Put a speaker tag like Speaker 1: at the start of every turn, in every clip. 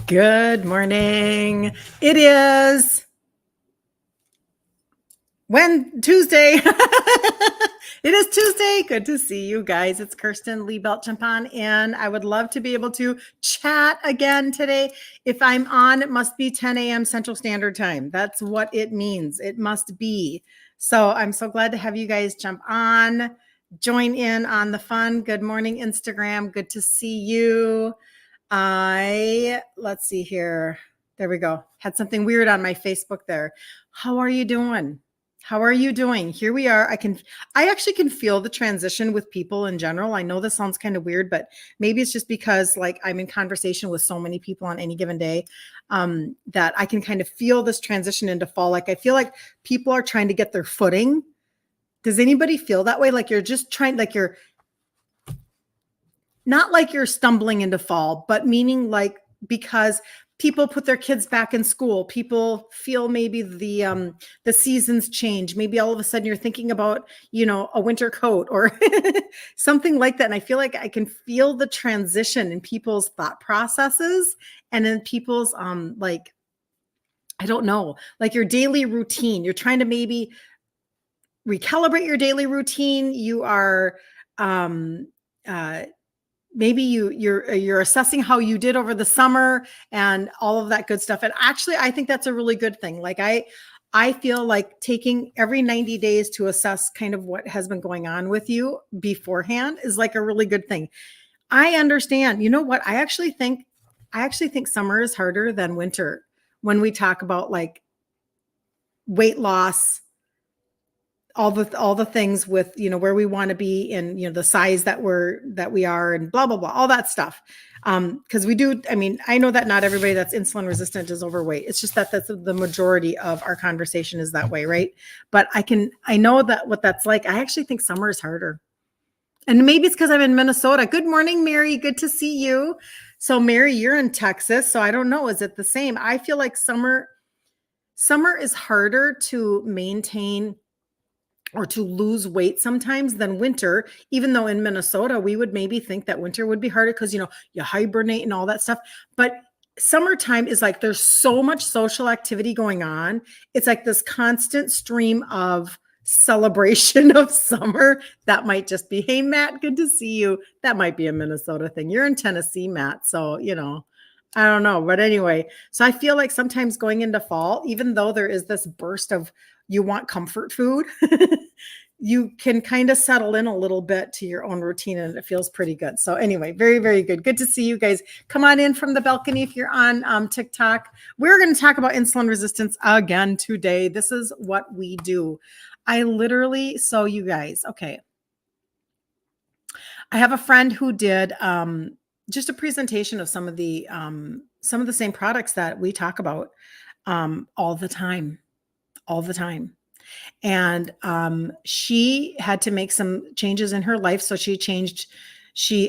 Speaker 1: Good morning. It is Tuesday. It is Tuesday. Good to see you guys. It's Kirsten Liebelt. Jump on in. I would love to be able to chat again today. If I'm on, it must be 10 a.m. Central Standard Time. That's what it means. It must be. So I'm so glad to have you guys jump on, join in on the fun. Good morning, Instagram. Good to see you. Let's see here. There we go. Had something weird on my Facebook there. How are you doing? How are you doing? Here we are. I actually can feel the transition with people in general. I know this sounds kind of weird, but maybe it's just because like I'm in conversation with so many people on any given day, that I can kind of feel this transition into fall. Like I feel like people are trying to get their footing. Does anybody feel that way? Like you're just trying, like you're not like you're stumbling into fall, but meaning like because people put their kids back in school, people feel maybe the seasons change. Maybe all of a sudden you're thinking about, a winter coat or something like that. And I feel like I can feel the transition in people's thought processes and in people's like, I don't know, like your daily routine. You're trying to maybe recalibrate your daily routine. You are maybe you're assessing how you did over the summer and all of that good stuff. And actually, I think that's a really good thing. Like I feel like taking every 90 days to assess kind of what has been going on with you beforehand is like a really good thing. I understand. You know what? I actually think summer is harder than winter when we talk about like weight loss, all the things with, where we want to be and, the size that we are and blah, blah, blah, all that stuff. Cause we do, I know that not everybody that's insulin resistant is overweight. It's just that that's the majority of our conversation is that way. Right. But I know that what that's like. I actually think summer is harder. And maybe it's because I'm in Minnesota. Good morning, Mary. Good to see you. So Mary, you're in Texas. So I don't know. Is it the same? I feel like summer is harder to maintain or to lose weight sometimes than winter, even though in Minnesota, we would maybe think that winter would be harder because, you hibernate and all that stuff. But summertime is like, there's so much social activity going on. It's like this constant stream of celebration of summer. That might just be, hey, Matt, good to see you. That might be a Minnesota thing. You're in Tennessee, Matt. So, I don't know. But anyway, so I feel like sometimes going into fall, even though there is this burst of you want comfort food, you can kind of settle in a little bit to your own routine and it feels pretty good. So anyway, very, very good. Good to see you guys. Come on in from the balcony if you're on TikTok. We're going to talk about insulin resistance again today. This is what we do. So you guys, okay. I have a friend who did just a presentation of some of the same products that we talk about all the time. And she had to make some changes in her life. So she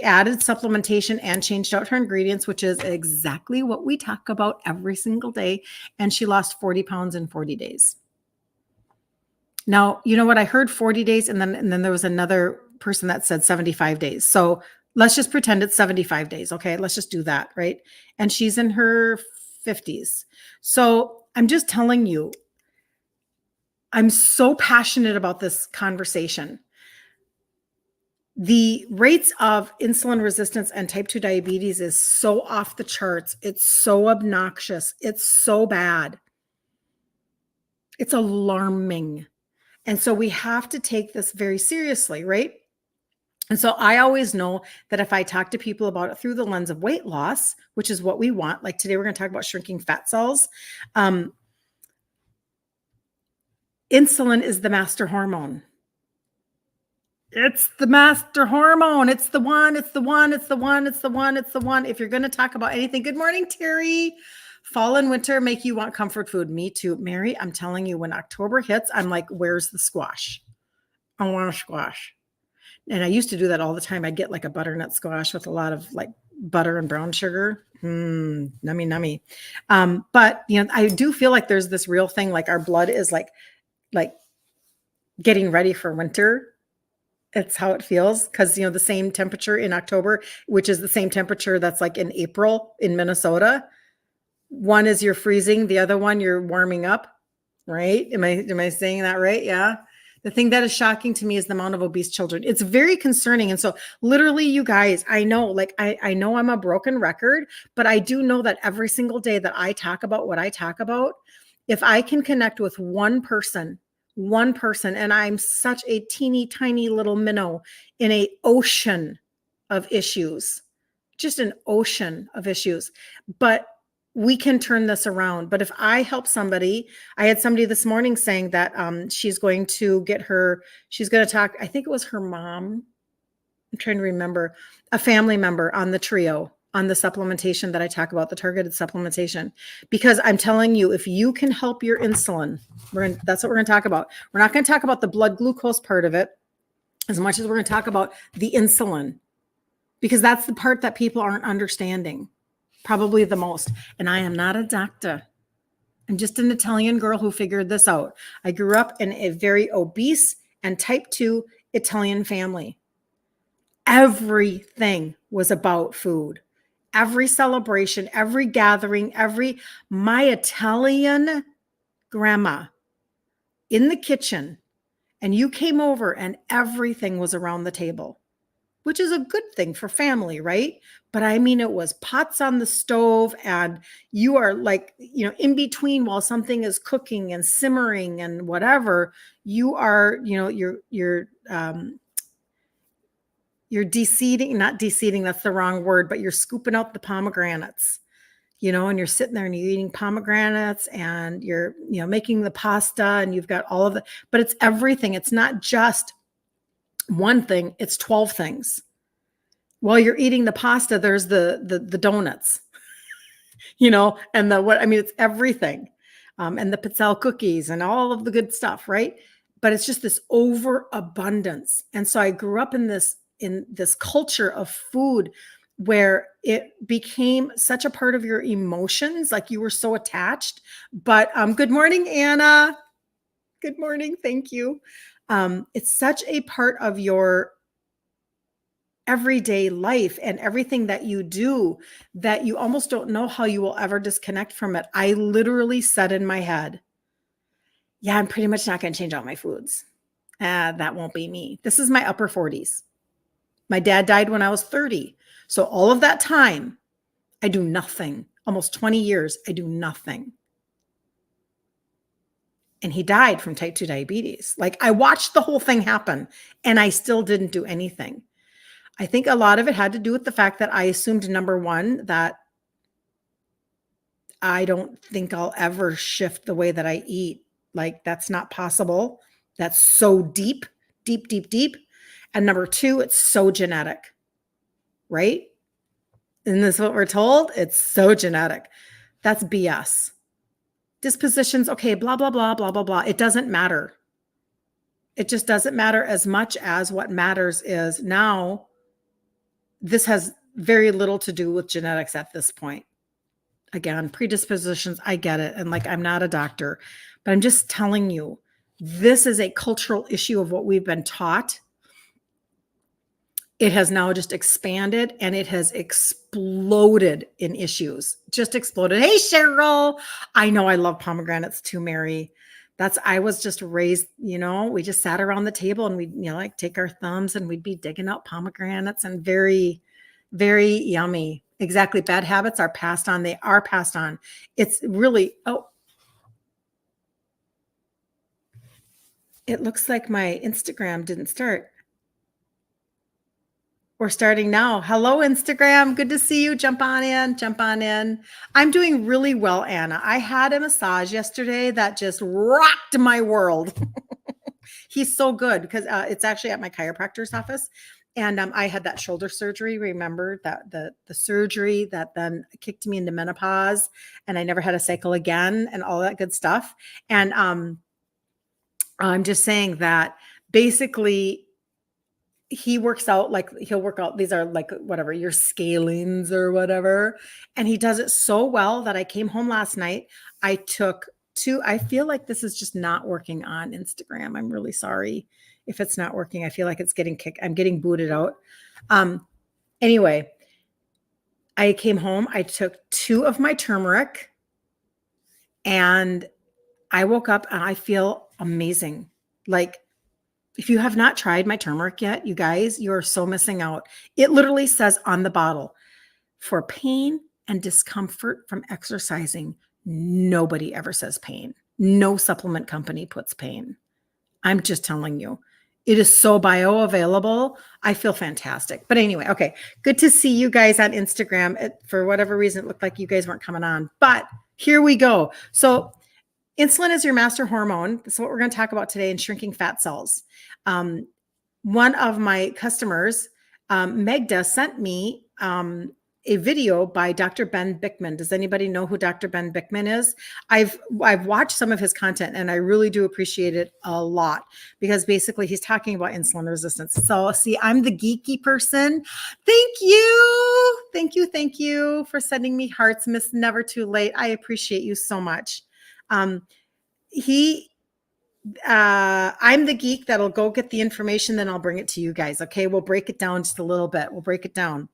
Speaker 1: added supplementation and changed out her ingredients, which is exactly what we talk about every single day. And she lost 40 pounds in 40 days. Now, you know what? I heard 40 days and then there was another person that said 75 days. So let's just pretend it's 75 days. Okay. Let's just do that. Right. And she's in her 50s. So I'm just telling you, I'm so passionate about this conversation. The rates of insulin resistance and type 2 diabetes is so off the charts. It's so obnoxious. It's so bad. It's alarming. And so we have to take this very seriously, right? And so I always know that if I talk to people about it through the lens of weight loss, which is what we want, like today we're going to talk about shrinking fat cells. Insulin is the master hormone. It's the master hormone. It's the one. If you're going to talk about anything, good morning, Terry. Fall and winter make you want comfort food. Me too. Mary, I'm telling you, when October hits, I'm like, where's the squash? I want a squash. And I used to do that all the time. I'd get like a butternut squash with a lot of like butter and brown sugar. Nummy. But I do feel like there's this real thing. Like our blood is like getting ready for winter. It's how it feels because, the same temperature in October, which is the same temperature that's like in April in Minnesota. One is you're freezing, the other one you're warming up, right? Am I saying that right? Yeah. The thing that is shocking to me is the amount of obese children. It's very concerning. And so literally, you guys, I know, like I know I'm a broken record, but I do know that every single day that I talk about what I talk about, if I can connect with one person, and I'm such a teeny tiny little minnow in a ocean of issues, just an ocean of issues. But we can turn this around. But if I help somebody, I had somebody this morning saying that she's going to she's going to talk, I think it was her mom. I'm trying to remember, a family member on the trio, on the supplementation that I talk about, the targeted supplementation. Because I'm telling you, if you can help your insulin, that's what we're going to talk about. We're not going to talk about the blood glucose part of it as much as we're going to talk about the insulin, because that's the part that people aren't understanding probably the most. And I am not a doctor. I'm just an Italian girl who figured this out. I grew up in a very obese and type 2 Italian family. Everything was about food. Every celebration, every gathering, my Italian grandma in the kitchen, and you came over and everything was around the table, which is a good thing for family, right? But I mean, it was pots on the stove, and you are like, in between while something is cooking and simmering and whatever, you are, you're de-seeding, not de-seeding, that's the wrong word, but you're scooping out the pomegranates, and you're sitting there and you're eating pomegranates, and you're, making the pasta, and you've got all of it, but it's everything. It's not just one thing, it's 12 things. While you're eating the pasta, there's the donuts, and it's everything. And the pizzelle cookies and all of the good stuff, right? But it's just this overabundance. And so I grew up in this culture of food where it became such a part of your emotions, like you were so attached. But good morning, Anna. Good morning. Thank you. It's such a part of your everyday life and everything that you do that you almost don't know how you will ever disconnect from it. I literally said in my head, yeah, I'm pretty much not going to change all my foods. That won't be me. This is my upper 40s. My dad died when I was 30. So all of that time, I do nothing. Almost 20 years, I do nothing. And he died from type 2 diabetes. Like, I watched the whole thing happen and I still didn't do anything. I think a lot of it had to do with the fact that I assumed, number one, that I don't think I'll ever shift the way that I eat. Like, that's not possible. That's so deep, deep, deep, deep. And number two, it's so genetic, right? Isn't this what we're told? It's so genetic. That's BS. Dispositions, okay, blah, blah, blah, blah, blah, blah. It doesn't matter. It just doesn't matter as much as what matters is now this has very little to do with genetics at this point. Again, predispositions, I get it. And like, I'm not a doctor, but I'm just telling you, this is a cultural issue of what we've been taught. It has now just expanded and it has exploded in issues, just exploded. Hey, Cheryl. I know I love pomegranates too, Mary. I was just raised, we just sat around the table and we'd, like take our thumbs and we'd be digging out pomegranates, and very, very yummy. Exactly. Bad habits are passed on. They are passed on. It's really, it looks like my Instagram didn't start. We're starting now. Hello, Instagram. Good to see you. Jump on in. I'm doing really well, Anna. I had a massage yesterday that just rocked my world. He's so good because it's actually at my chiropractor's office. And I had that shoulder surgery. Remember that the surgery that then kicked me into menopause, and I never had a cycle again and all that good stuff. And I'm just saying that basically he works out, like he'll work out. These are like whatever, your scalings or whatever. And he does it so well that I came home last night. I took I feel like this is just not working on Instagram. I'm really sorry if it's not working. I feel like it's getting kicked. I'm getting booted out. Anyway, I came home. I took 2 of my turmeric And I woke up and I feel amazing. Like, if you have not tried my turmeric yet, you guys, you are so missing out. It literally says on the bottle, for pain and discomfort from exercising. Nobody ever says pain. No supplement company puts pain. I'm just telling you. It is so bioavailable. I feel fantastic. But anyway, okay. Good to see you guys on Instagram. For whatever reason, it looked like you guys weren't coming on. But here we go. So insulin is your master hormone. That's what we're going to talk about today in shrinking fat cells. One of my customers, Megda, sent me a video by Dr. Ben Bickman. Does anybody know who Dr. Ben Bickman is? I've watched some of his content and I really do appreciate it a lot because basically he's talking about insulin resistance. So see, I'm the geeky person. Thank you. Thank you. Thank you for sending me hearts, Miss Never Too Late. I appreciate you so much. I'm the geek that'll go get the information, then I'll bring it to you guys. Okay. We'll break it down just a little bit. We'll break it down.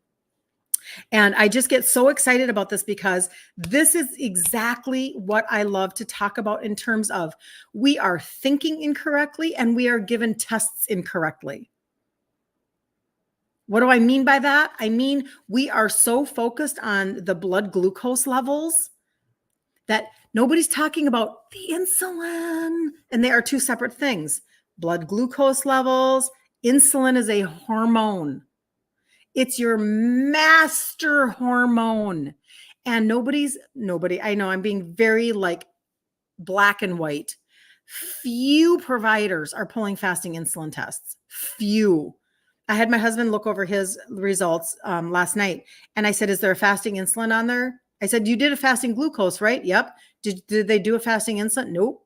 Speaker 1: And I just get so excited about this because this is exactly what I love to talk about in terms of we are thinking incorrectly and we are given tests incorrectly. What do I mean by that? I mean, we are so focused on the blood glucose levels that nobody's talking about the insulin, and they are two separate things. Blood glucose levels, insulin is a hormone. It's your master hormone. And nobody, I know I'm being very like black and white. Few providers are pulling fasting insulin tests. Few. I had my husband look over his results last night. And I said, is there a fasting insulin on there? I said, you did a fasting glucose, right? Yep. Did they do a fasting insulin? Nope.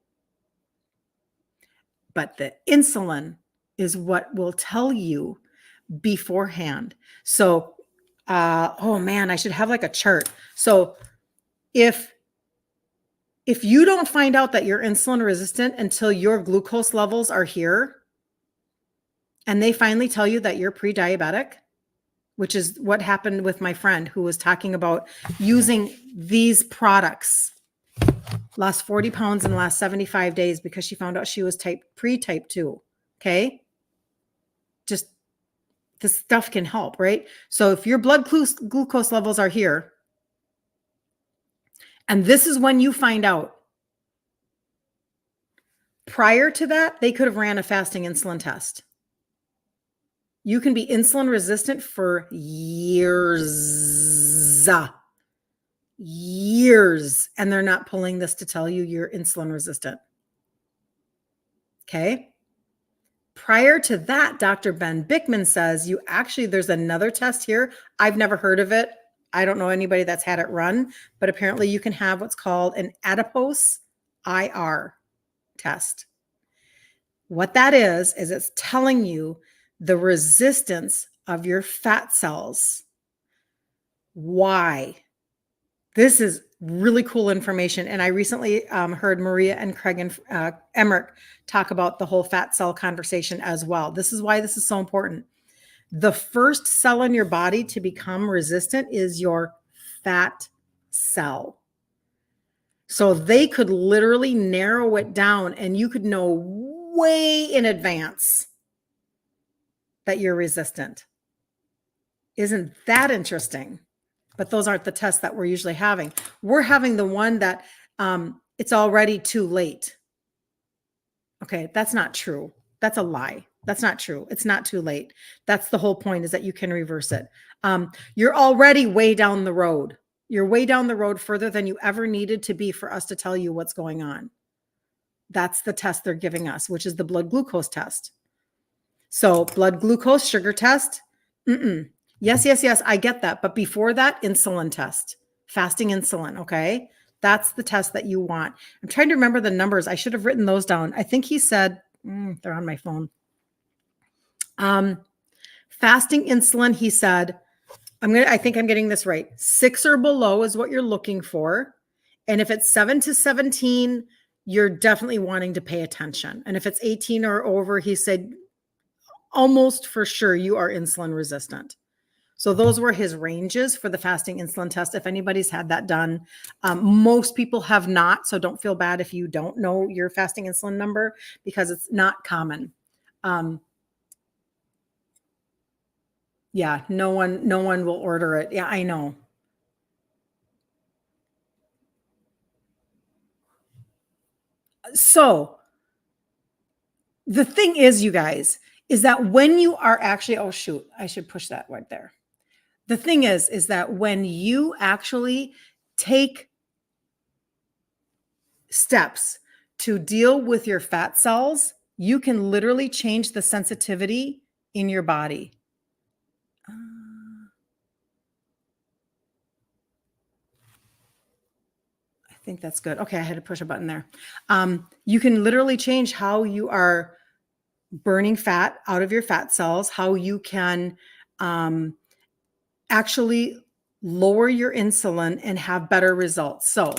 Speaker 1: But the insulin is what will tell you beforehand. So, oh man, I should have like a chart. So if you don't find out that you're insulin resistant until your glucose levels are here, and they finally tell you that you're pre-diabetic, which is what happened with my friend who was talking about using these products, lost 40 pounds in the last 75 days because she found out she was pre-type 2. Okay. Just this stuff can help, right? So if your blood glucose levels are here, and this is when you find out, prior to that, they could have ran a fasting insulin test. You can be insulin resistant for years, and they're not pulling this to tell you you're insulin resistant. Okay. Prior to that, Dr. Ben Bickman says there's another test here. I've never heard of it. I don't know anybody that's had it run, but apparently you can have what's called an adipose IR test. What that is it's telling you the resistance of your fat cells. Why? This is really cool information. And I recently heard Maria and Craig and Emmerich talk about the whole fat cell conversation as well. This is why this is so important. The first cell in your body to become resistant is your fat cell. So they could literally narrow it down and you could know way in advance that you're resistant. Isn't that interesting? But those aren't the tests that we're usually having. We're having the one that it's already too late. Okay, that's not true. That's a lie. That's not true. It's not too late. That's the whole point, is that you can reverse it. You're already way down the road. You're way down the road further than you ever needed to be for us to tell you what's going on. That's the test they're giving us, which is the blood glucose test. So blood glucose, sugar test. Yes, I get that. But before that, insulin test, fasting insulin. Okay. That's the test that you want. I'm trying to remember the numbers. I should have written those down. I think he said, they're on my phone. Fasting insulin, he said, I think I'm getting this right. 6 or below is what you're looking for. And if it's 7 to 17, you're definitely wanting to pay attention. And if it's 18 or over, he said, almost for sure you are insulin resistant. So those were his ranges for the fasting insulin test. If anybody's had that done, most people have not. So don't feel bad if you don't know your fasting insulin number, because it's not common. Yeah, no one will order it. Yeah, I know. So the thing is, you guys, is that when you are actually, oh shoot, I should push that right there. The thing is that when you actually take steps to deal with your fat cells, you can literally change the sensitivity in your body. I think that's good. Okay, I had to push a button there. You can literally change how you are burning fat out of your fat cells, how you can actually lower your insulin and have better results. So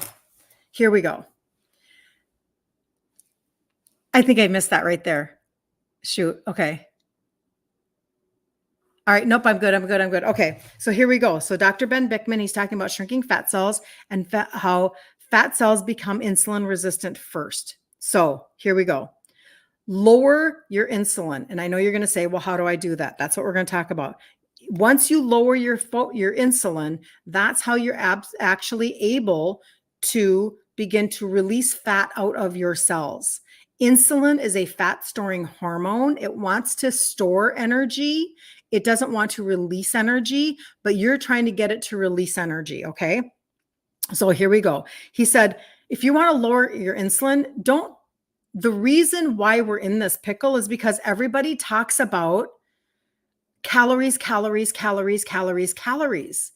Speaker 1: here we go. I think I missed that right there. Shoot. Okay. All right. Nope. I'm good. Okay. So here we go. So Dr. Ben Bickman, he's talking about shrinking fat cells and how fat cells become insulin resistant first. So here we go. Lower your insulin. And I know you're going to say, well, how do I do that? That's what we're going to talk about. Once you lower your insulin, that's how you're actually able to begin to release fat out of your cells. Insulin is a fat storing hormone. It wants to store energy. It doesn't want to release energy, but you're trying to get it to release energy. Okay. So here we go. He said, if you want to lower your insulin, the reason why we're in this pickle is because everybody talks about calories, calories, calories, calories, calories.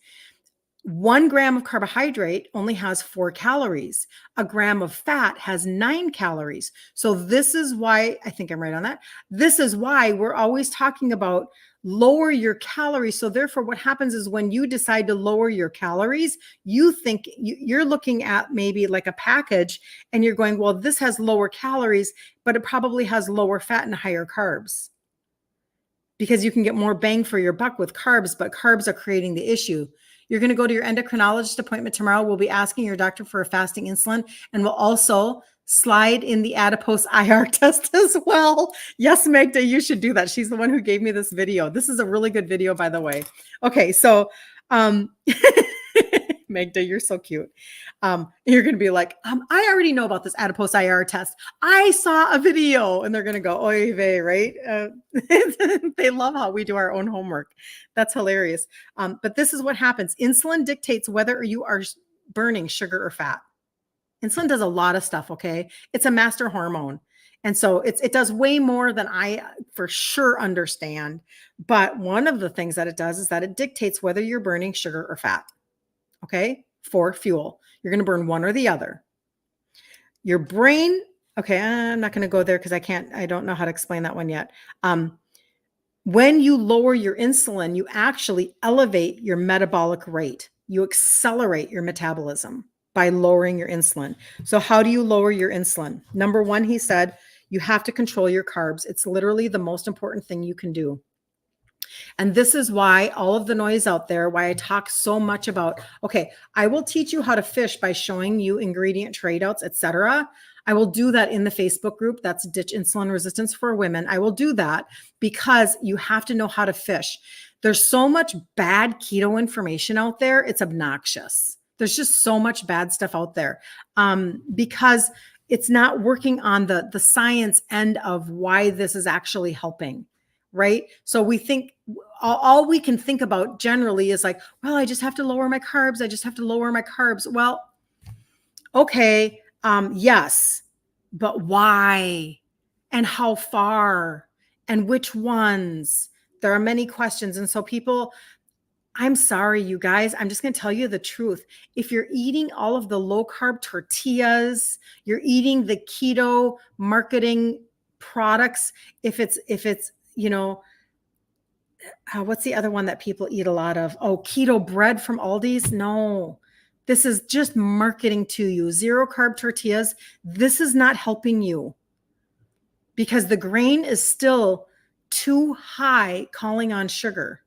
Speaker 1: 1 gram of carbohydrate only has 4 calories. A gram of fat has 9 calories. So this is why, I think I'm right on that. This is why we're always talking about lower your calories. So therefore, what happens is when you decide to lower your calories, you think you're looking at maybe like a package and you're going, well, this has lower calories, but it probably has lower fat and higher carbs, because you can get more bang for your buck with carbs, but carbs are creating the issue. You're going to go to your endocrinologist appointment tomorrow. We'll be asking your doctor for a fasting insulin, and we'll also slide in the adipose IR test as well. Yes, Magda, you should do that. She's the one who gave me this video. This is a really good video, by the way. Okay, so Magda, you're so cute. You're going to be like, I already know about this adipose IR test. I saw a video, and they're going to go, oy vey, right? They love how we do our own homework. That's hilarious. But this is what happens. Insulin dictates whether you are burning sugar or fat. Insulin does a lot of stuff. Okay. It's a master hormone. And so it does way more than I for sure understand. But one of the things that it does is that it dictates whether you're burning sugar or fat. Okay. For fuel, you're going to burn one or the other. Your brain. Okay. I'm not going to go there because I don't know how to explain that one yet. When you lower your insulin, you actually elevate your metabolic rate. You accelerate your metabolism by lowering your insulin. So how do you lower your insulin? Number one, he said, you have to control your carbs. It's literally the most important thing you can do. And this is why all of the noise out there, why I talk so much about, okay, I will teach you how to fish by showing you ingredient trade outs, etc. I will do that in the Facebook group. That's Ditch Insulin Resistance for Women. I will do that because you have to know how to fish. There's so much bad keto information out there. It's obnoxious. There's just so much bad stuff out there because it's not working on the science end of why this is actually helping. Right. So we think all we can think about generally is like, well, I just have to lower my carbs. I just have to lower my carbs. Well, okay. Yes, but why and how far and which ones? There are many questions. And so people, I'm sorry, you guys, I'm just going to tell you the truth. If you're eating all of the low carb tortillas, you're eating the keto marketing products, if it's, what's the other one that people eat a lot of? Oh, keto bread from Aldi's. No, this is just marketing to you. 0 carb tortillas. This is not helping you because the grain is still too high calling on sugar.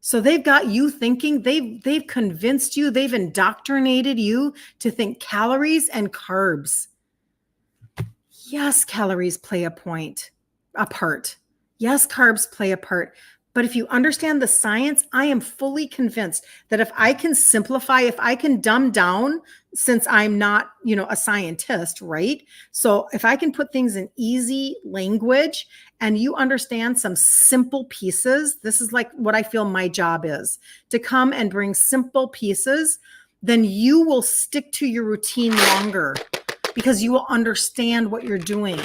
Speaker 1: So they've got you thinking, they've convinced you, they've indoctrinated you to think calories and carbs. Yes, calories play a part. Yes, carbs play a part. But if you understand the science, I am fully convinced that if I can simplify, if I can dumb down, since I'm not, a scientist, right? So if I can put things in easy language and you understand some simple pieces, this is like what I feel my job is, to come and bring simple pieces, then you will stick to your routine longer because you will understand what you're doing.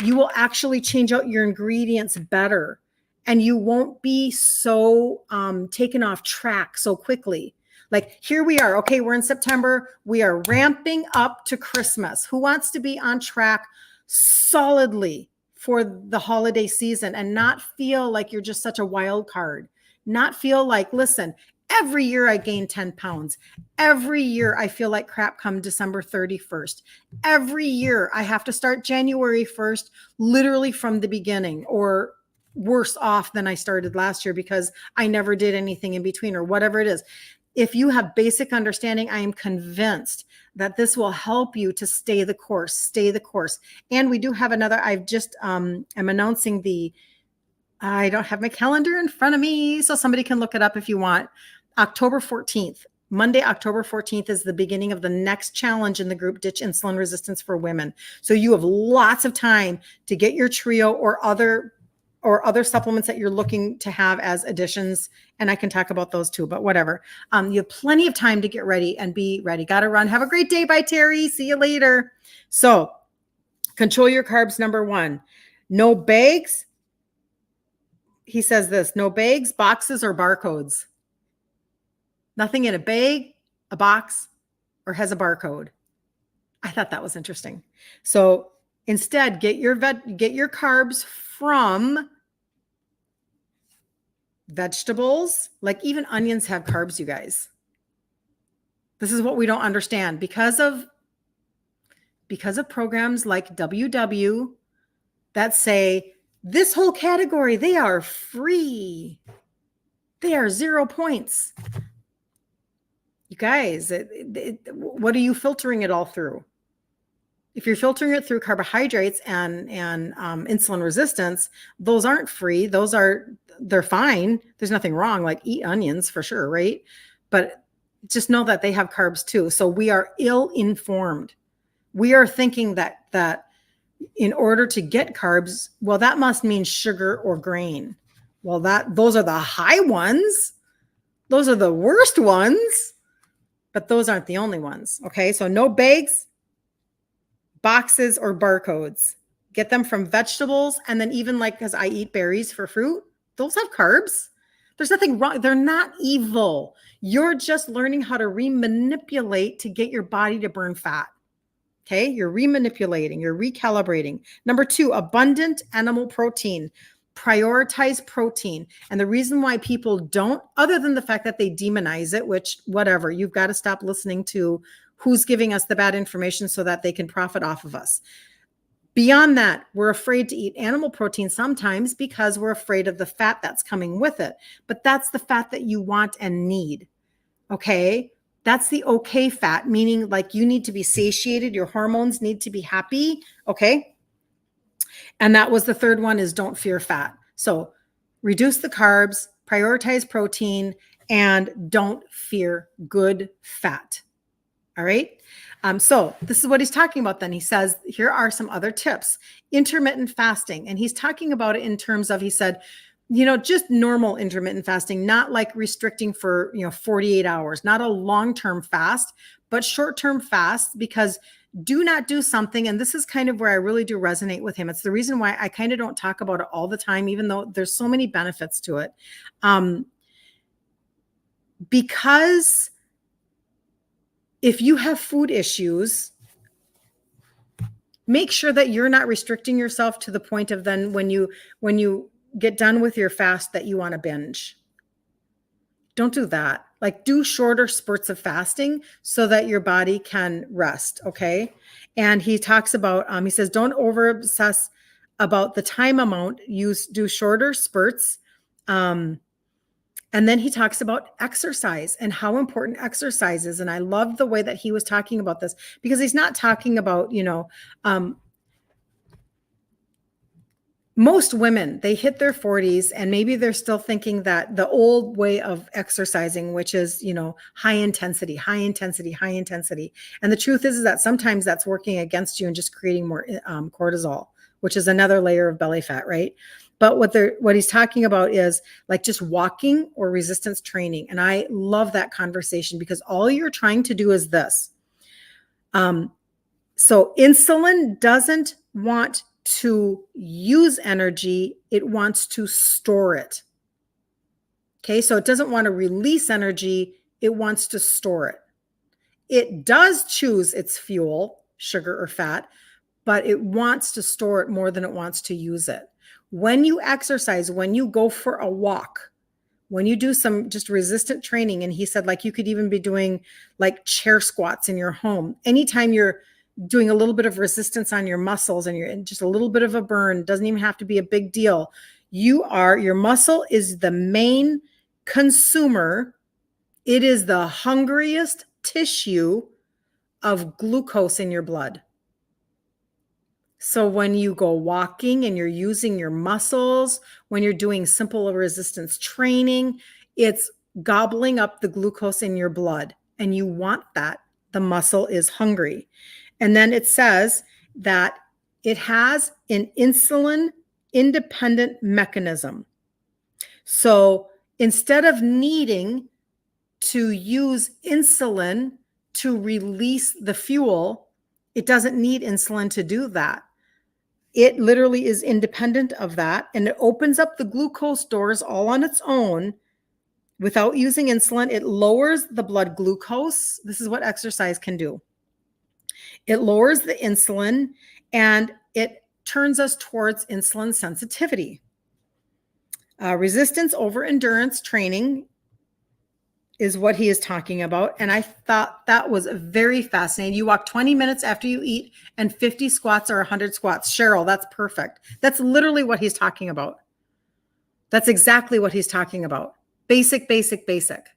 Speaker 1: You will actually change out your ingredients better, and you won't be so taken off track so quickly. Like here we are. Okay, we're in September. We are ramping up to Christmas. Who wants to be on track solidly for the holiday season and not feel like you're just such a wild card? Not feel like, listen, every year I gain 10 pounds. Every year I feel like crap come December 31st. Every year I have to start January 1st, literally from the beginning, or worse off than I started last year because I never did anything in between or whatever it is. If you have basic understanding, I am convinced that this will help you to stay the course. And we do have another, I've just, I'm announcing I don't have my calendar in front of me, so somebody can look it up if you want. October 14th, Monday, October 14th is the beginning of the next challenge in the group, Ditch Insulin Resistance for Women. So you have lots of time to get your trio or other supplements that you're looking to have as additions. And I can talk about those too, but whatever. You have plenty of time to get ready and be ready. Got to run. Have a great day. Bye, Terry. See you later. So control your carbs. Number 1, no bags. He says this, no bags, boxes, or barcodes. Nothing in a bag, a box, or has a barcode. I thought that was interesting. So instead, get your carbs from vegetables. Like even onions have carbs, you guys. This is what we don't understand because of programs like WW that say this whole category, they are free. They are 0 points. You guys, what are you filtering it all through? If you're filtering it through carbohydrates and insulin resistance, those aren't free. They're fine. There's nothing wrong. Like eat onions for sure, right? But just know that they have carbs too. So we are ill-informed. We are thinking that in order to get carbs, well, that must mean sugar or grain. Well, those are the high ones. Those are the worst ones. But those aren't the only ones. Okay, so no bags, boxes, or barcodes. Get them from vegetables. And then even like, because I eat berries for fruit, those have carbs. There's nothing wrong. They're not evil. You're just learning how to remanipulate to get your body to burn fat. Okay, you're remanipulating, you're recalibrating. Number 2, abundant animal protein. Prioritize protein. And the reason why people don't, other than the fact that they demonize it, which whatever, you've got to stop listening to who's giving us the bad information so that they can profit off of us. Beyond that, we're afraid to eat animal protein sometimes because we're afraid of the fat that's coming with it. But that's the fat that you want and need. Okay. That's the okay fat, meaning like you need to be satiated. Your hormones need to be happy. Okay. And that was the third one, is don't fear fat. So reduce the carbs, prioritize protein, and don't fear good fat. All right. So this is what he's talking about then. He says, here are some other tips. Intermittent fasting. And he's talking about it in terms of, he said, just normal intermittent fasting, not like restricting for, 48 hours, not a long-term fast, but short-term fast, because do not do something. And this is kind of where I really do resonate with him. It's the reason why I kind of don't talk about it all the time, even though there's so many benefits to it. Because if you have food issues, make sure that you're not restricting yourself to the point of then when you get done with your fast that you want to binge. Don't do that. Like do shorter spurts of fasting so that your body can rest. Okay. And he talks about, he says, don't over obsess about the time amount. Do shorter spurts. And then he talks about exercise and how important exercise is. And I love the way that he was talking about this, because he's not talking about, most women, they hit their 40s and maybe they're still thinking that the old way of exercising, which is, high intensity, high intensity, high intensity. And the truth is that sometimes that's working against you and just creating more cortisol, which is another layer of belly fat, right? But what he's talking about is like just walking or resistance training. And I love that conversation, because all you're trying to do is this. So insulin doesn't want to use energy, it wants to store it. Okay, so it doesn't want to release energy, it wants to store it. It does choose its fuel, sugar or fat, but it wants to store it more than it wants to use it. When you exercise, when you go for a walk, when you do some just resistant training, and he said like you could even be doing like chair squats in your home, anytime you're doing a little bit of resistance on your muscles and you're in just a little bit of a burn, doesn't even have to be a big deal. Your muscle is the main consumer. It is the hungriest tissue of glucose in your blood. So when you go walking and you're using your muscles, when you're doing simple resistance training, it's gobbling up the glucose in your blood, and you want that. The muscle is hungry. And then it says that it has an insulin independent mechanism. So instead of needing to use insulin to release the fuel, it doesn't need insulin to do that. It literally is independent of that, and it opens up the glucose doors all on its own without using insulin. It lowers the blood glucose. This is what exercise can do. It lowers the insulin, and it turns us towards insulin sensitivity. Resistance over endurance training is what he is talking about. And I thought that was very fascinating. You walk 20 minutes after you eat and 50 squats or 100 squats. Cheryl, that's perfect. That's literally what he's talking about. That's exactly what he's talking about. Basic, basic, basic,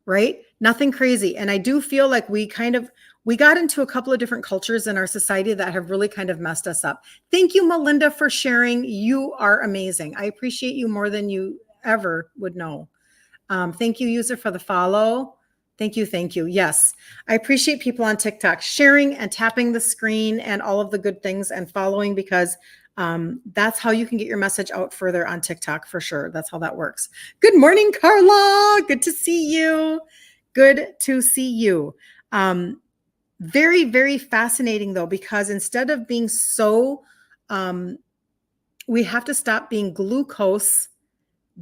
Speaker 1: right? Nothing crazy. And I do feel like we got into a couple of different cultures in our society that have really kind of messed us up. Thank you, Melinda, for sharing. You are amazing. I appreciate you more than you ever would know. Thank you, user, for the follow. Thank you. Thank you. Yes, I appreciate people on TikTok sharing and tapping the screen and all of the good things and following, because that's how you can get your message out further on TikTok for sure. That's how that works. Good morning, Carla. Good to see you. Good to see you. Very, very fascinating though, because instead of being so, we have to stop being glucose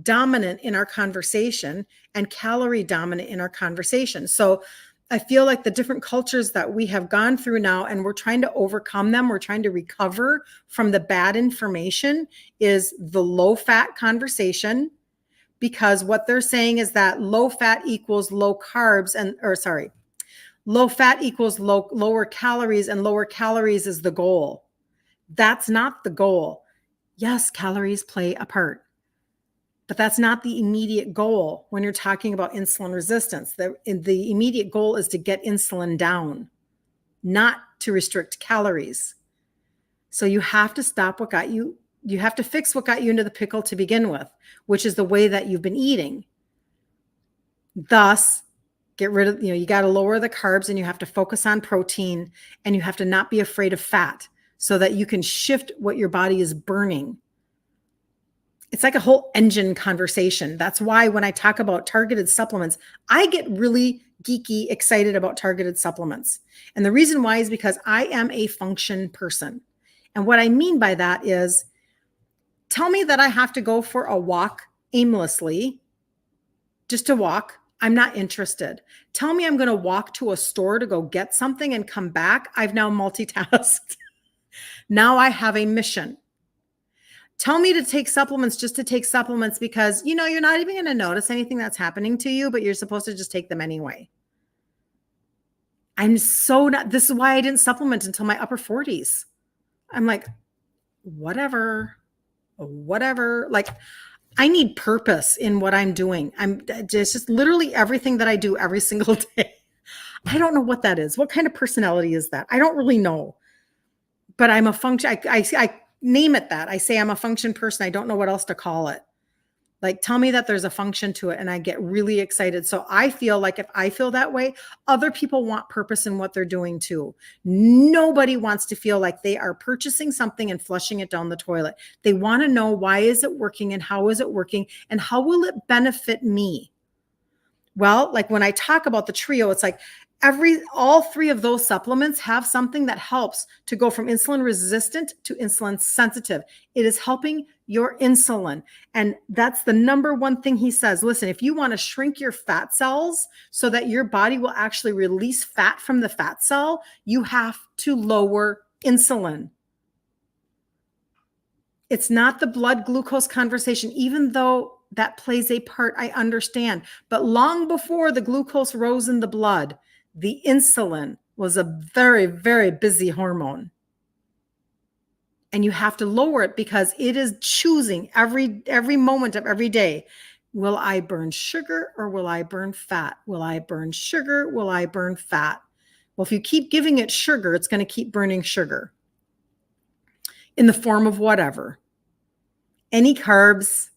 Speaker 1: dominant in our conversation and calorie dominant in our conversation. So I feel like the different cultures that we have gone through now, and we're trying to overcome them, we're trying to recover from the bad information, is the low fat conversation, because what they're saying is that low fat equals low carbs low fat equals lower calories, and lower calories is the goal. That's not the goal. Yes, calories play a part, but that's not the immediate goal when you're talking about insulin resistance. The immediate goal is to get insulin down, not to restrict calories. So you have to stop you have to fix what got you into the pickle to begin with, which is the way that you've been eating. Thus, get rid of, you got to lower the carbs, and you have to focus on protein, and you have to not be afraid of fat so that you can shift what your body is burning. It's like a whole engine conversation. That's why when I talk about targeted supplements, I get really geeky excited about targeted supplements. And the reason why is because I am a function person. And what I mean by that is, tell me that I have to go for a walk aimlessly, just to walk. I'm not interested. Tell me I'm going to walk to a store to go get something and come back. I've now multitasked. Now I have a mission. Tell me to take supplements just to take supplements because, you're not even going to notice anything that's happening to you, but you're supposed to just take them anyway. This is why I didn't supplement until my upper 40s. I'm like, whatever. Like, I need purpose in what I'm doing. I'm just literally everything that I do every single day. I don't know what that is. What kind of personality is that? I don't really know, but I'm a function. I name it that. I say I'm a function person. I don't know what else to call it. Like, tell me that there's a function to it, and I get really excited. So I feel like if I feel that way, other people want purpose in what they're doing too. Nobody wants to feel like they are purchasing something and flushing it down the toilet. They want to know, why is it working and how is it working and how will it benefit me? Well, like when I talk about the trio, it's like all three of those supplements have something that helps to go from insulin resistant to insulin sensitive. It is helping your insulin. And that's the number one thing he says. Listen, if you want to shrink your fat cells so that your body will actually release fat from the fat cell, you have to lower insulin. It's not the blood glucose conversation, even though that plays a part, I understand. But long before the glucose rose in the blood, the insulin was a very, very busy hormone. And you have to lower it because it is choosing every moment of every day. Will I burn sugar or will I burn fat? Will I burn sugar? Will I burn fat? Well, if you keep giving it sugar, it's going to keep burning sugar in the form of whatever. Any carbs.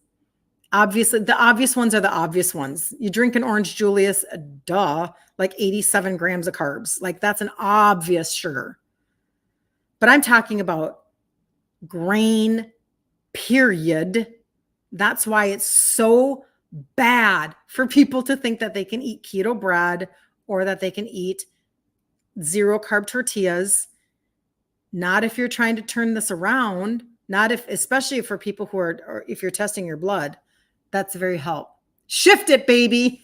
Speaker 1: Obviously, the obvious ones are the obvious ones. You drink an orange Julius, duh, like 87 grams of carbs. Like, that's an obvious sugar. But I'm talking about grain, period. That's why it's so bad for people to think that they can eat keto bread or that they can eat zero carb tortillas. Not if you're trying to turn this around. Not if, especially for people who are, or if you're testing your blood. That's very help. Shift it, baby.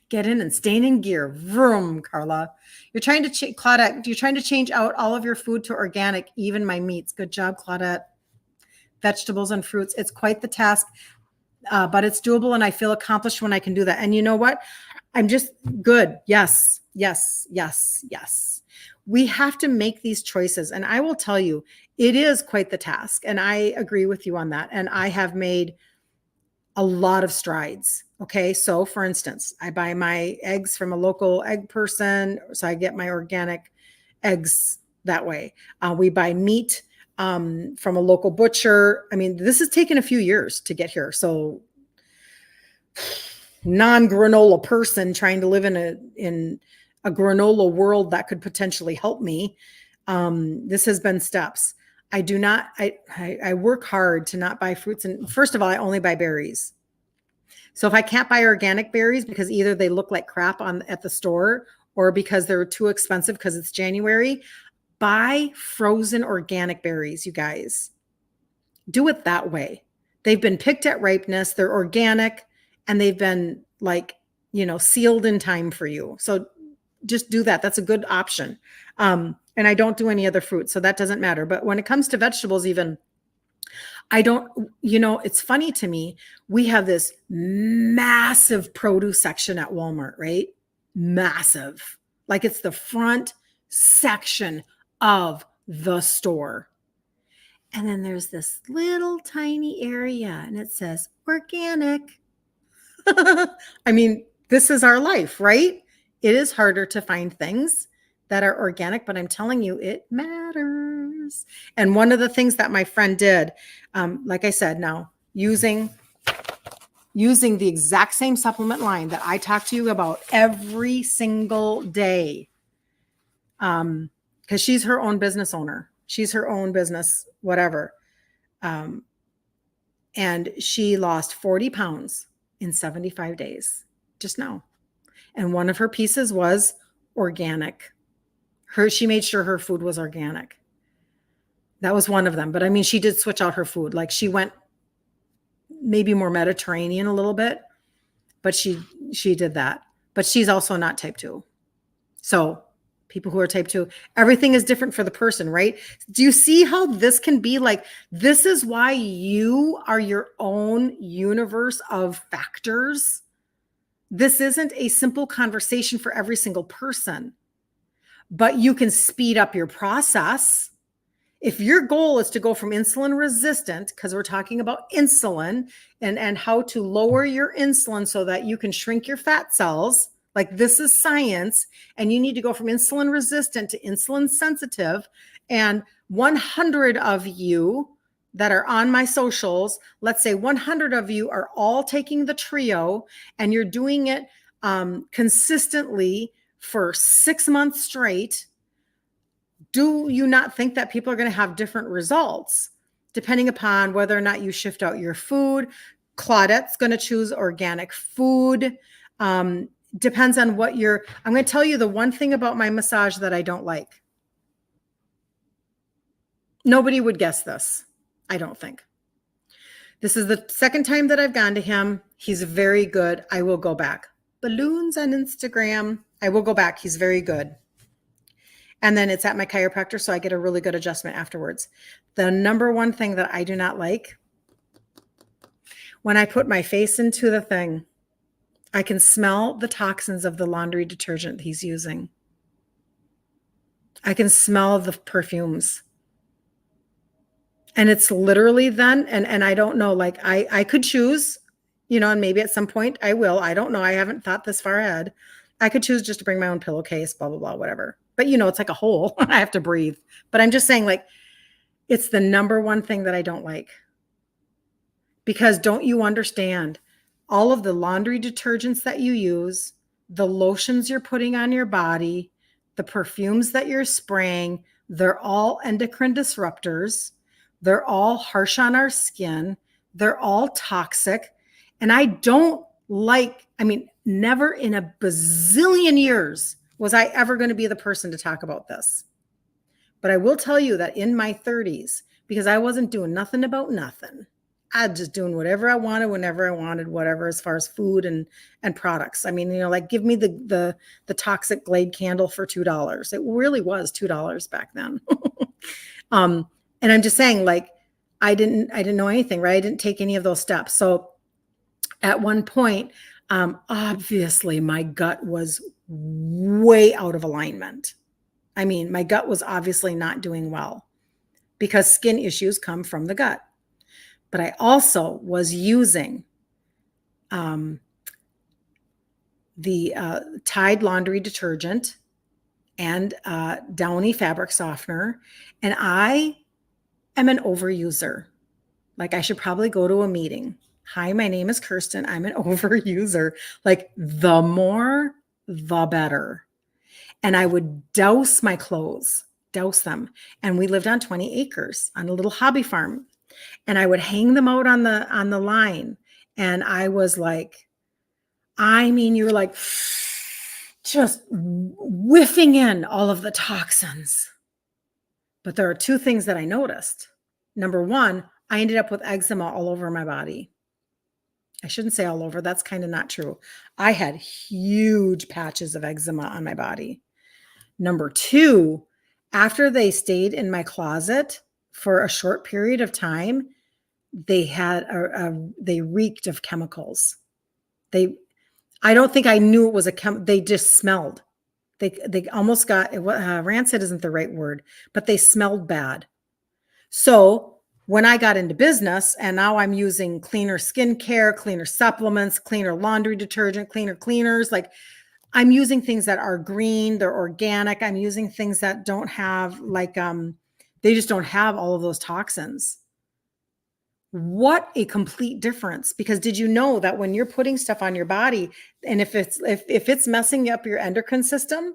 Speaker 1: Get in and stay in gear. Vroom, Carla. You're trying to Claudette, you're trying to change out all of your food to organic, even my meats. Good job, Claudette. Vegetables and fruits. It's quite the task, but it's doable, and I feel accomplished when I can do that. And you know what? I'm just good. Yes, yes, yes, yes. We have to make these choices. And I will tell you, it is quite the task. And I agree with you on that. And I have made a lot of strides. Okay. So for instance, I buy my eggs from a local egg person. So I get my organic eggs that way. We buy meat from a local butcher. I mean, this has taken a few years to get here. So non-granola person trying to live in a granola world that could potentially help me. This has been steps. I work hard to not buy fruits. And first of all, I only buy berries. So if I can't buy organic berries because either they look like crap at the store or because they're too expensive because it's January, buy frozen organic berries, you guys. Do it that way. They've been picked at ripeness. They're organic and they've been sealed in time for you. So just do that. That's a good option. And I don't do any other fruit, so that doesn't matter. But when it comes to vegetables, even, I don't, it's funny to me. We have this massive produce section at Walmart, right? Massive. Like it's the front section of the store. And then there's this little tiny area and it says organic. I mean, this is our life, right? It is harder to find things that are organic, but I'm telling you, it matters. And one of the things that my friend did, like I said, now using the exact same supplement line that I talk to you about every single day, because she's her own business owner. She's her own business, whatever. And she lost 40 pounds in 75 days, just now. And one of her pieces was organic. She made sure her food was organic. That was one of them. But I mean, she did switch out her food. Like she went maybe more Mediterranean a little bit, but she did that. But she's also not type 2. So people who are type 2, everything is different for the person, right? Do you see how this can be like, this is why you are your own universe of factors. This isn't a simple conversation for every single person, but you can speed up your process If your goal is to go from insulin resistant, because we're talking about insulin and how to lower your insulin so that you can shrink your fat cells, like this is science, and you need to go from insulin resistant to insulin sensitive. And 100 of you that are on my socials, let's say 100 of you are all taking the trio and you're doing it consistently for 6 months straight. Do you not think that people are going to have different results depending upon whether or not you shift out your food? Claudette's going to choose organic food. Depends on what I'm going to tell you the one thing about my massage that I don't like. Nobody would guess this, I don't think. This is the second time that I've gone to him. He's very good. I will go back. Balloons on Instagram. I will go back. He's very good. And then it's at my chiropractor, so I get a really good adjustment afterwards. The number one thing that I do not like, when I put my face into the thing, I can smell the toxins of the laundry detergent he's using. I can smell the perfumes. And it's literally then, and I don't know, like I could choose, and maybe at some point I will. I don't know. I haven't thought this far ahead. I could choose just to bring my own pillowcase, blah, blah, blah, whatever. But it's like a hole. I have to breathe. But I'm just saying, like, it's the number one thing that I don't like. Because don't you understand? All of the laundry detergents that you use, the lotions you're putting on your body, the perfumes that you're spraying, they're all endocrine disruptors. They're all harsh on our skin. They're all toxic. And I don't never in a bazillion years was I ever going to be the person to talk about this. But I will tell you that in my 30s, because I wasn't doing nothing about nothing, I was just doing whatever I wanted, whenever I wanted, whatever, as far as food and products. I mean, like give me the toxic Glade candle for $2. It really was $2 back then. And I'm just saying, like, I didn't know anything, right? I didn't take any of those steps. So at one point, obviously my gut was way out of alignment. I mean, my gut was obviously not doing well because skin issues come from the gut. But I also was using the Tide laundry detergent and Downy fabric softener. And I am an overuser. Like, I should probably go to a meeting. Hi, my name is Kirsten. I'm an overuser. Like, the more, the better. And I would douse my clothes, douse them. And we lived on 20 acres on a little hobby farm. And I would hang them out on the line. And I was like, you're like just whiffing in all of the toxins. But there are two things that I noticed. Number one, I ended up with eczema all over my body. I shouldn't say all over. That's kind of not true. I had huge patches of eczema on my body. Number two, after they stayed in my closet for a short period of time, they reeked of chemicals. I don't think I knew it was they just smelled. They almost got, rancid isn't the right word, but they smelled bad. So when I got into business and now I'm using cleaner skincare, cleaner supplements, cleaner laundry detergent, cleaner cleaners, like I'm using things that are green, they're organic. I'm using things that don't have they just don't have all of those toxins. What a complete difference. Because did you know that when you're putting stuff on your body, and if it's messing up your endocrine system,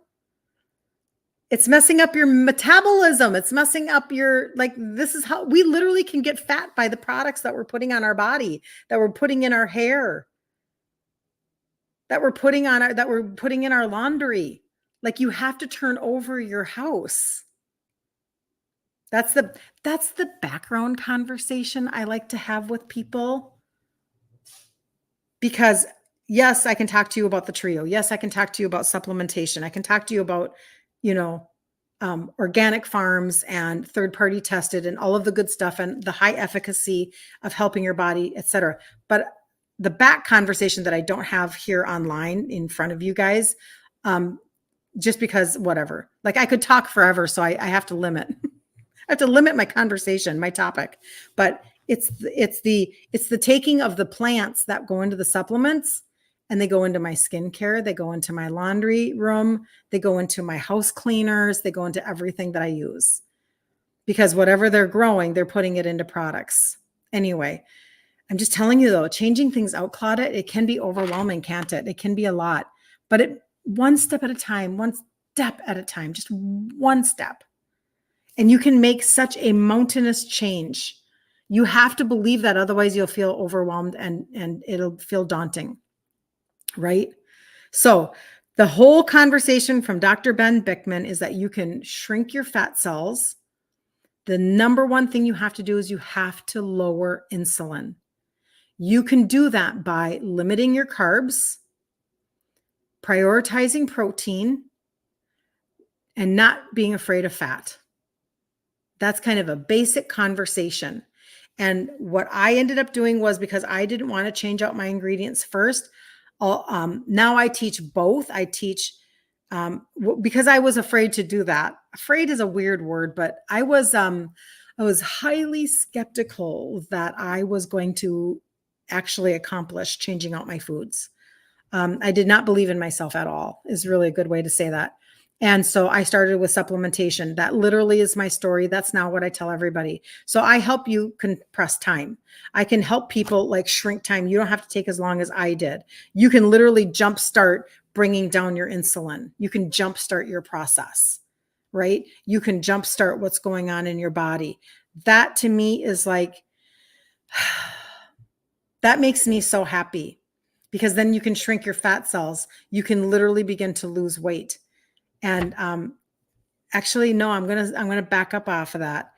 Speaker 1: it's messing up your metabolism, it's messing up your, this is how we literally can get fat by the products that we're putting on our body, that we're putting in our hair, that we're putting in our laundry. Like, you have to turn over your house. That's the background conversation I like to have with people. Because yes, I can talk to you about the trio. Yes, I can talk to you about supplementation. I can talk to you about, organic farms and third-party tested and all of the good stuff and the high efficacy of helping your body, et cetera. But the back conversation that I don't have here online in front of you guys, just because whatever, like I could talk forever. So I have to limit. have to limit my conversation, my topic, but it's the taking of the plants that go into the supplements, and they go into my skincare, they go into my laundry room, they go into my house cleaners, they go into everything that I use, because whatever they're growing, they're putting it into products. Anyway, I'm just telling you though, changing things out, Claudette, it can be overwhelming, can't it? It can be a lot, but one step at a time, just one step. And you can make such a mountainous change. You have to believe that, otherwise you'll feel overwhelmed and it'll feel daunting, right? So the whole conversation from Dr. Ben Bickman is that you can shrink your fat cells. The number one thing you have to do is you have to lower insulin. You can do that by limiting your carbs, prioritizing protein, and not being afraid of fat. That's kind of a basic conversation. And what I ended up doing was, because I didn't want to change out my ingredients first, now I teach both. I teach because I was afraid to do that. Afraid is a weird word, but I was highly skeptical that I was going to actually accomplish changing out my foods. I did not believe in myself at all, is really a good way to say that. And so I started with supplementation. That literally is my story. That's now what I tell everybody. So I help you compress time. I can help people like shrink time. You don't have to take as long as I did. You can literally jumpstart bringing down your insulin. You can jumpstart your process, right? You can jumpstart what's going on in your body. That to me is like, that makes me so happy, because then you can shrink your fat cells. You can literally begin to lose weight. And actually, no, I'm gonna back up off of that.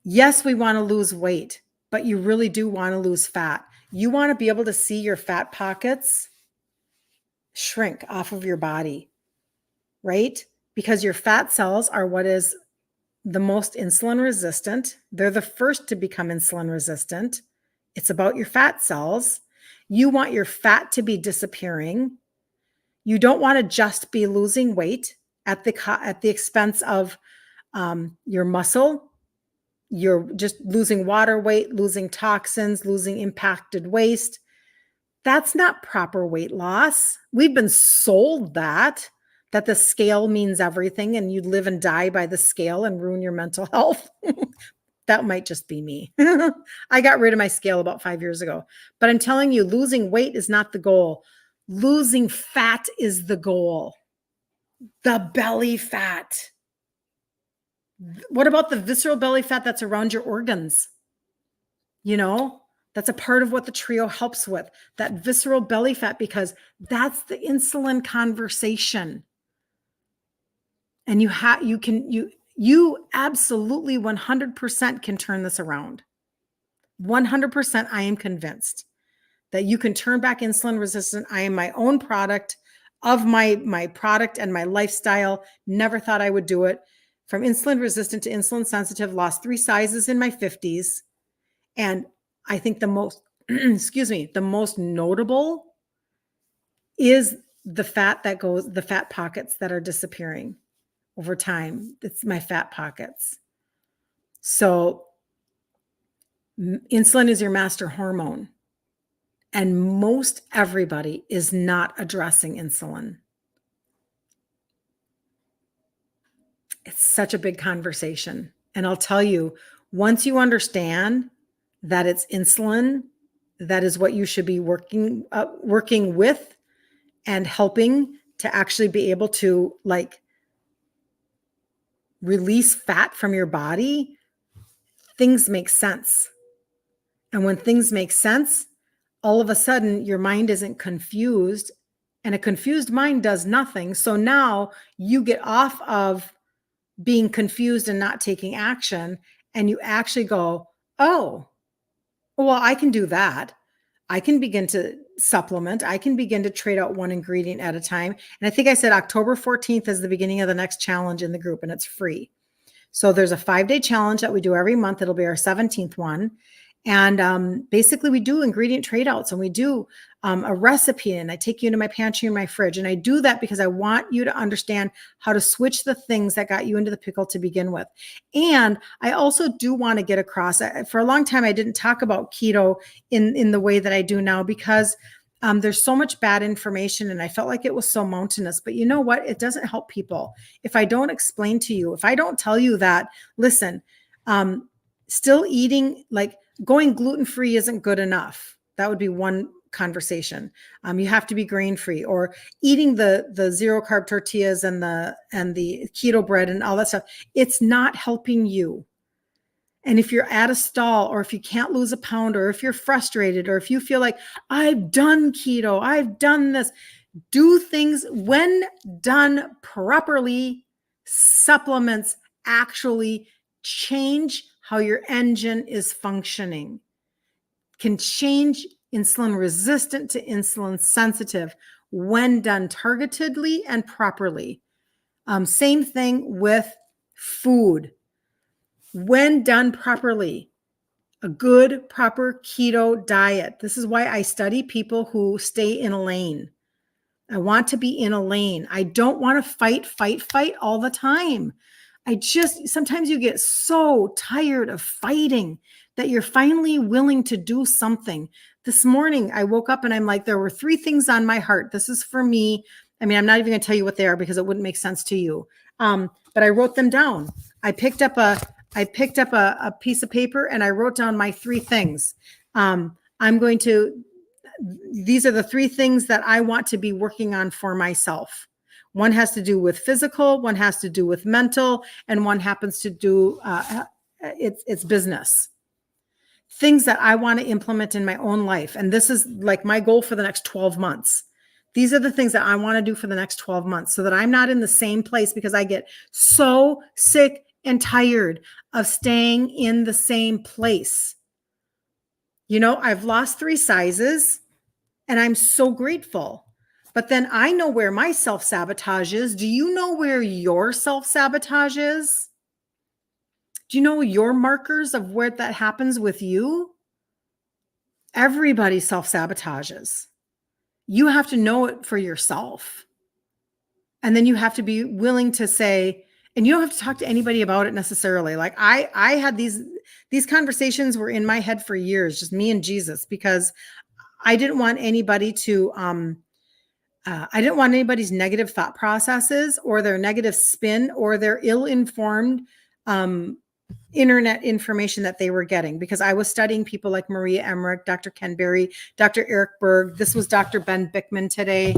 Speaker 1: Yes, we want to lose weight, but you really do want to lose fat. You want to be able to see your fat pockets shrink off of your body, right? Because your fat cells are what is the most insulin resistant. They're the first to become insulin resistant. It's about your fat cells. You want your fat to be disappearing. You don't want to just be losing weight at the expense of your muscle. You're just losing water weight, losing toxins, losing impacted waste. That's not proper weight loss. We've been sold that the scale means everything and you live and die by the scale and ruin your mental health. That might just be me. I got rid of my scale about 5 years ago. But I'm telling you, losing weight is not the goal. Losing fat is the goal. The belly fat. What about the visceral belly fat that's around your organs? You know, that's a part of what the trio helps with, that visceral belly fat, because that's the insulin conversation. And you absolutely 100% can turn this around. 100%, I am convinced that you can turn back insulin resistant. I am my own product of my product and my lifestyle. Never thought I would do it. From insulin resistant to insulin sensitive, lost 3 sizes in my 50s. And I think the most, the most notable is the fat pockets that are disappearing over time. It's my fat pockets. So insulin is your master hormone. And most everybody is not addressing insulin. It's such a big conversation. And I'll tell you, once you understand that it's insulin, that is what you should be working with and helping to actually be able to like release fat from your body, things make sense. And when things make sense, all of a sudden your mind isn't confused, and a confused mind does nothing. So now you get off of being confused and not taking action, and you actually go, oh, well, I can do that. I can begin to supplement. I can begin to trade out one ingredient at a time. And I think I said October 14th is the beginning of the next challenge in the group, and it's free. So there's a 5-day challenge that we do every month. It'll be our 17th one. And basically we do ingredient trade outs, and we do a recipe and I take you into my pantry and my fridge. And I do that because I want you to understand how to switch the things that got you into the pickle to begin with. And I also do want to get across, for a long time, I didn't talk about keto in the way that I do now because there's so much bad information and I felt like it was so mountainous. But you know what? It doesn't help people. If I don't explain to you, if I don't tell you that, listen, still eating, like going gluten-free isn't good enough. That would be one conversation. You have to be grain-free, or eating the zero carb tortillas and the keto bread and all that stuff. It's not helping you. And if you're at a stall, or if you can't lose a pound, or if you're frustrated, or if you feel like I've done keto, I've done this, do things when done properly. Supplements actually change how your engine is functioning, can change insulin resistant to insulin sensitive when done targetedly and properly. Same thing with food. When done properly, a good, proper keto diet. This is why I study people who stay in a lane. I want to be in a lane. I don't want to fight all the time. Sometimes you get so tired of fighting that you're finally willing to do something. This morning, I woke up and I'm like, there were 3 things on my heart. This is for me. I mean, I'm not even going to tell you what they are because it wouldn't make sense to you. But I wrote them down. I picked up a piece of paper and I wrote down my 3 things. These are the 3 things that I want to be working on for myself. One has to do with physical, one has to do with mental, and one happens to do, it's business. Things that I want to implement in my own life. And this is like my goal for the next 12 months. These are the things that I want to do for the next 12 months so that I'm not in the same place, because I get so sick and tired of staying in the same place. You know, I've lost 3 sizes and I'm so grateful. But then I know where my self-sabotage is. Do you know where your self-sabotage is? Do you know your markers of where that happens with you? Everybody self-sabotages. You have to know it for yourself. And then you have to be willing to say, and you don't have to talk to anybody about it necessarily. Like I had these conversations were in my head for years, just me and Jesus, because I didn't want anybody to, I didn't want anybody's negative thought processes or their negative spin or their ill-informed internet information that they were getting, because I was studying people like Maria Emmerich, Dr. Ken Berry, Dr. Eric Berg. This was Dr. Ben Bickman today.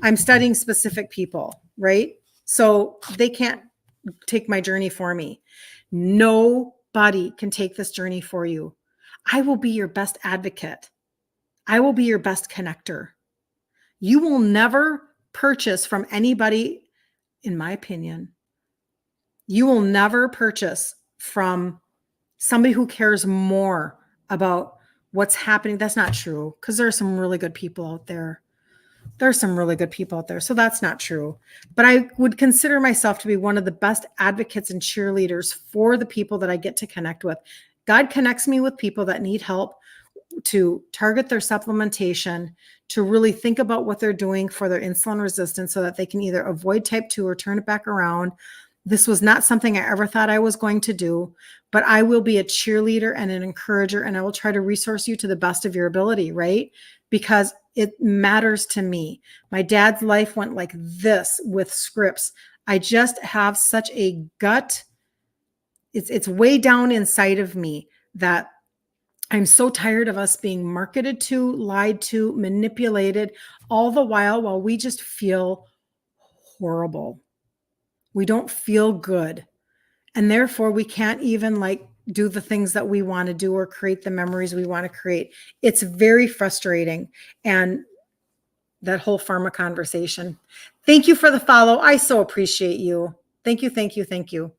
Speaker 1: I'm studying specific people, right? So they can't take my journey for me. Nobody can take this journey for you. I will be your best advocate. I will be your best connector. You will never purchase from anybody, in my opinion. You will never purchase from somebody who cares more about what's happening. That's not true, because there are some really good people out there. So that's not true. But I would consider myself to be one of the best advocates and cheerleaders for the people that I get to connect with. God connects me with people that need help to target their supplementation, to really think about what they're doing for their insulin resistance so that they can either avoid type 2 or turn it back around. This was not something I ever thought I was going to do, but I will be a cheerleader and an encourager, and I will try to resource you to the best of your ability, right? Because it matters to me. My dad's life went like this with scripts. I just have such a gut. It's way down inside of me that I'm so tired of us being marketed to, lied to, manipulated, all the while we just feel horrible. We don't feel good. And therefore we can't even do the things that we want to do or create the memories we want to create. It's very frustrating. And that whole pharma conversation. Thank you for the follow. I so appreciate you. Thank you.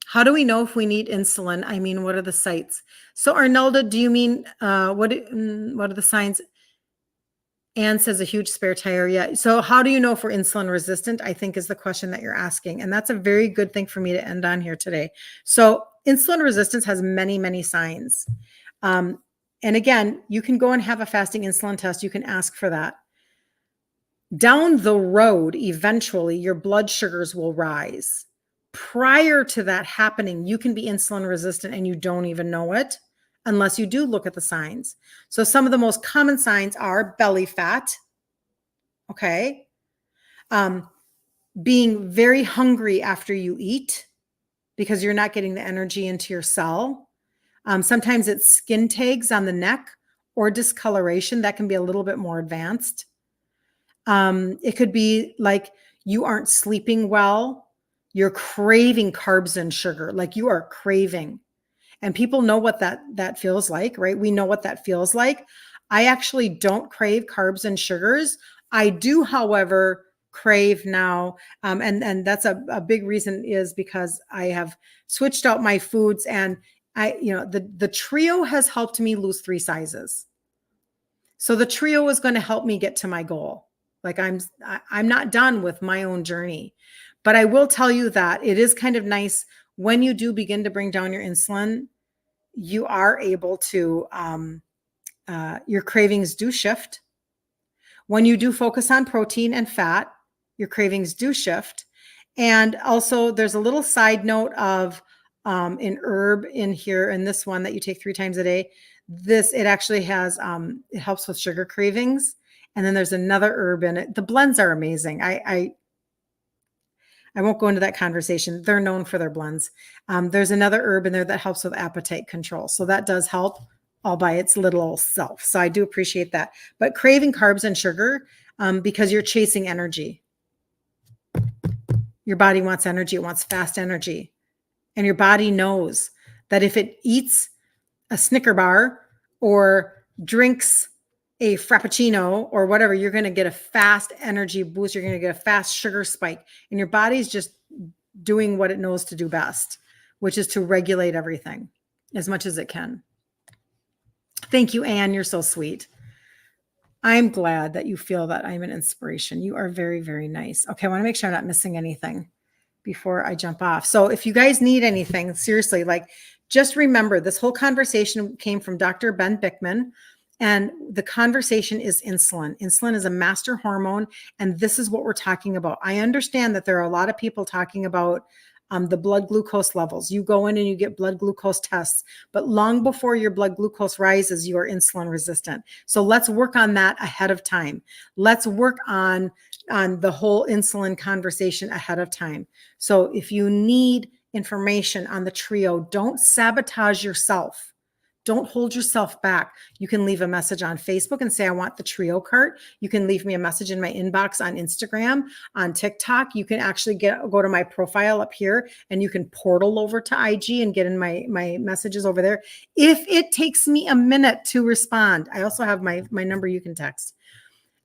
Speaker 1: How do we know if we need insulin? I mean, what are the sites? So Arnolda, do you mean, what are the signs? Anne says a huge spare tire. Yeah. So how do you know if we're insulin resistant? I think is the question that you're asking. And that's a very good thing for me to end on here today. So insulin resistance has many, many signs. And again, you can go and have a fasting insulin test. You can ask for that. Down the road, eventually, your blood sugars will rise. Prior to that happening, you can be insulin resistant and you don't even know it unless you do look at the signs. So some of the most common signs are belly fat, okay? Being very hungry after you eat because you're not getting the energy into your cell. Sometimes it's skin tags on the neck or discoloration that can be a little bit more advanced. It could be like you aren't sleeping well. You're craving carbs and sugar, like you are craving. And people know what that feels like, right? We know what that feels like. I actually don't crave carbs and sugars. I do, however, crave now. And that's a big reason is because I have switched out my foods and the trio has helped me lose 3 sizes. So the trio is going to help me get to my goal. Like I'm not done with my own journey, but I will tell you that it is kind of nice when you do begin to bring down your insulin, you are able to, your cravings do shift. When you do focus on protein and fat, your cravings do shift. And also there's a little side note of an herb in here, and this one that you take 3 times a day. It actually has, it helps with sugar cravings. And then there's another herb in it. The blends are amazing. I won't go into that conversation. They're known for their blends. There's another herb in there that helps with appetite control. So that does help all by its little self. So I do appreciate that. But craving carbs and sugar, because you're chasing energy. Your body wants energy. It wants fast energy. And your body knows that if it eats a Snicker bar or drinks a Frappuccino or whatever, you're going to get a fast energy boost. You're going to get a fast sugar spike. And your body's just doing what it knows to do best, which is to regulate everything as much as it can. Thank you, Anne. You're so sweet. I'm glad that you feel that I'm an inspiration. You are very, very nice. Okay, I want to make sure I'm not missing anything before I jump off. So if you guys need anything, seriously, like just remember this whole conversation came from Dr. Ben Bickman. And the conversation is insulin. Insulin is a master hormone. And this is what we're talking about. I understand that there are a lot of people talking about the blood glucose levels. You go in and you get blood glucose tests, but long before your blood glucose rises, you are insulin resistant. So let's work on that ahead of time. Let's work on the whole insulin conversation ahead of time. So if you need information on the trio, don't sabotage yourself. Don't hold yourself back. You can leave a message on Facebook and say, I want the trio cart. You can leave me a message in my inbox on Instagram, on TikTok. You can actually go to my profile up here and you can portal over to IG and get in my messages over there. If it takes me a minute to respond, I also have my number you can text.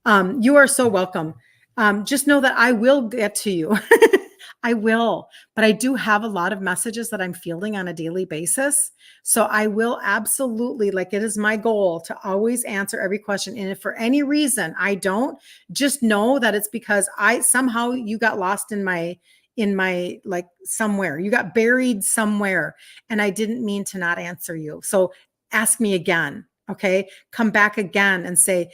Speaker 1: You are so welcome. Just know that I will get to you. I will, but I do have a lot of messages that I'm fielding on a daily basis. So I will absolutely, like it is my goal to always answer every question. And if for any reason I don't, just know that it's because somehow you got lost in my like somewhere, you got buried somewhere and I didn't mean to not answer you. So ask me again. Okay. Come back again and say,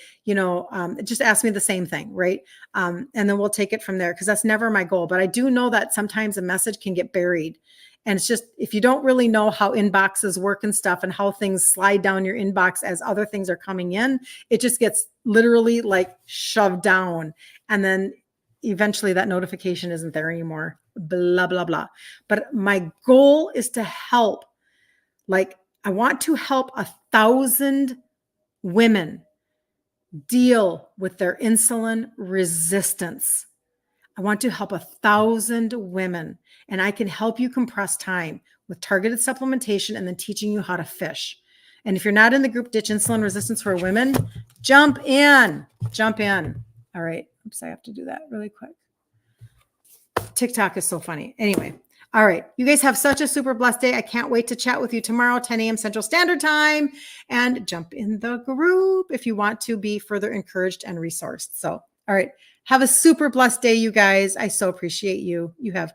Speaker 1: just ask me the same thing. Right. And then we'll take it from there because that's never my goal. But I do know that sometimes a message can get buried. And it's just, if you don't really know how inboxes work and stuff and how things slide down your inbox as other things are coming in, it just gets literally like shoved down. And then eventually that notification isn't there anymore, blah, blah, blah. But my goal is to help, I want to help 1,000 women deal with their insulin resistance. I want to help 1,000 women, and I can help you compress time with targeted supplementation and then teaching you how to fish. And if you're not in the group Ditch Insulin Resistance for Women, jump in. All right. Oops, I have to do that really quick. TikTok is so funny. Anyway. All right. You guys have such a super blessed day. I can't wait to chat with you tomorrow, 10 a.m. Central Standard Time, and jump in the group if you want to be further encouraged and resourced. So, all right. Have a super blessed day, you guys. I so appreciate you. You have